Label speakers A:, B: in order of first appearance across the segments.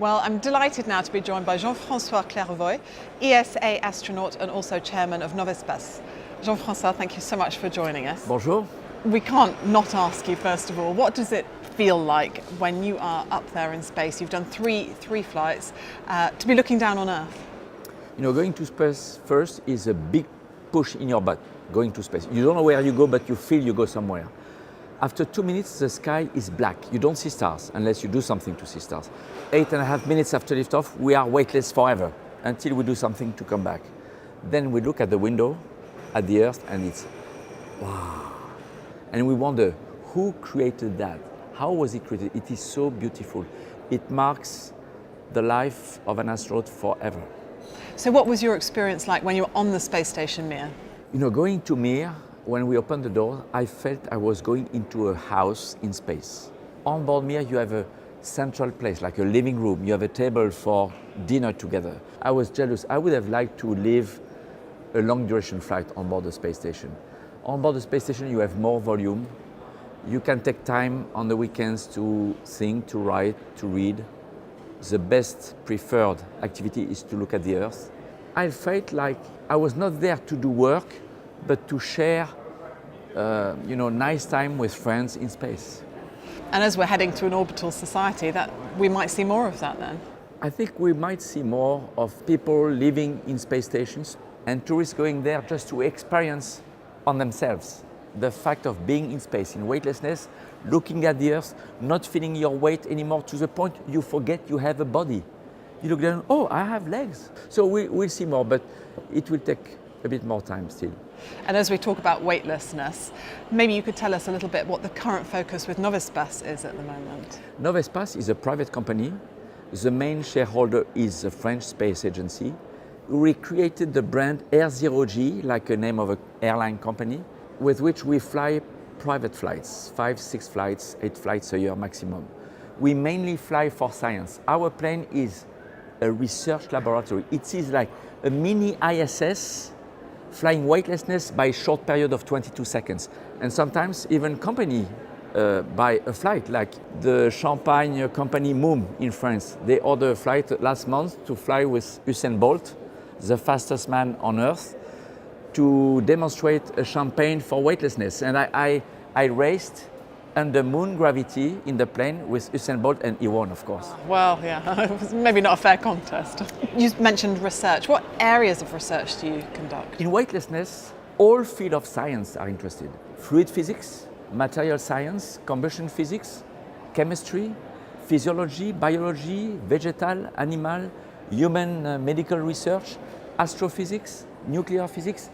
A: Well, I'm delighted now to be joined by Jean-Francois Clervoy, ESA Astronaut and also Chairman of Novespace. Jean-Francois, thank you so much for joining us.
B: Bonjour.
A: We can't not ask you, first of all, what does it feel like when you are up there in space? You've done three flights, to be looking down on Earth.
B: You know, going to space first is a big push in your butt, going to space. You don't know where you go, but you feel you go somewhere. After 2 minutes, the sky is black. You don't see stars unless you do something to see stars. 8.5 minutes after liftoff, we are weightless forever until we do something to come back. Then we look at the window, at the Earth, and it's wow. And we wonder, who created that? How was it created? It is so beautiful. It marks the life of an astronaut forever.
A: So what was your experience like when you were on the space station Mir?
B: You know, going to Mir, when we opened the door, I felt I was going into a house in space. On board Mir, you have a central place, like a living room. You have a table for dinner together. I was jealous. I would have liked to live a long duration flight on board the space station. On board the space station, you have more volume. You can take time on the weekends to think, to write, to read. The best preferred activity is to look at the Earth. I felt like I was not there to do work, but to share, nice time with friends in space.
A: And as we're heading to an orbital society, that we might see more of that then?
B: I think we might see more of people living in space stations and tourists going there just to experience on themselves the fact of being in space, in weightlessness, looking at the Earth, not feeling your weight anymore to the point you forget you have a body. You look down, oh, I have legs. So we'll see more, but it will take a bit more time still.
A: And as we talk about weightlessness, maybe you could tell us a little bit what the current focus with Novespace is at the moment.
B: Novespace is a private company. The main shareholder is a French space agency. We created the brand Air Zero G, like a name of an airline company, with which we fly private flights, 5, 6 flights, 8 flights a year maximum. We mainly fly for science. Our plane is a research laboratory. It is like a mini ISS flying weightlessness by a short period of 22 seconds. And sometimes even company by a flight, like the champagne company Moom in France. They ordered a flight last month to fly with Usain Bolt, the fastest man on Earth, to demonstrate a champagne for weightlessness. And I raced under moon gravity in the plane with Usain Bolt, and he won, of course.
A: Well, yeah, it was maybe not a fair contest. You mentioned research. What areas of research do you conduct?
B: In weightlessness, all fields of science are interested. Fluid physics, material science, combustion physics, chemistry, physiology, biology, vegetal, animal, human medical research, astrophysics, nuclear physics.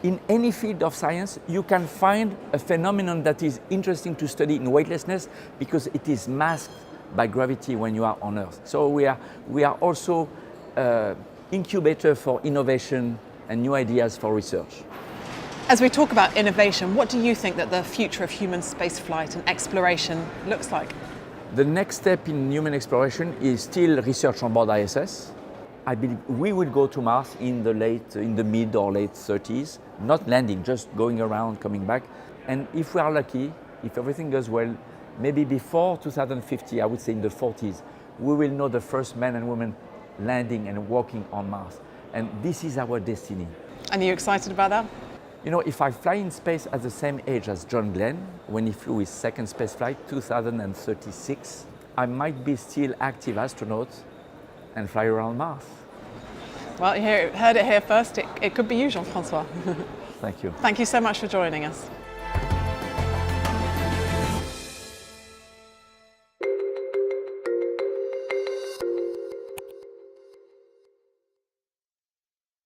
B: In any field of science, you can find a phenomenon that is interesting to study in weightlessness because it is masked by gravity when you are on Earth. So we are also incubator for innovation and new ideas for research.
A: As we talk about innovation, what do you think that the future of human spaceflight and exploration looks like?
B: The next step in human exploration is still research on board ISS. I believe we will go to Mars in the mid or late 30s, not landing, just going around, coming back. And if we are lucky, if everything goes well, maybe before 2050, I would say in the 40s, we will know the first men and women landing and walking on Mars. And this is our destiny.
A: And are you excited about that?
B: You know, if I fly in space at the same age as John Glenn, when he flew his second space flight, 2036, I might be still active astronaut and fly around Mars.
A: Well, you heard it here first. It could be you, Jean-Francois.
B: Thank you.
A: Thank you so much for joining us.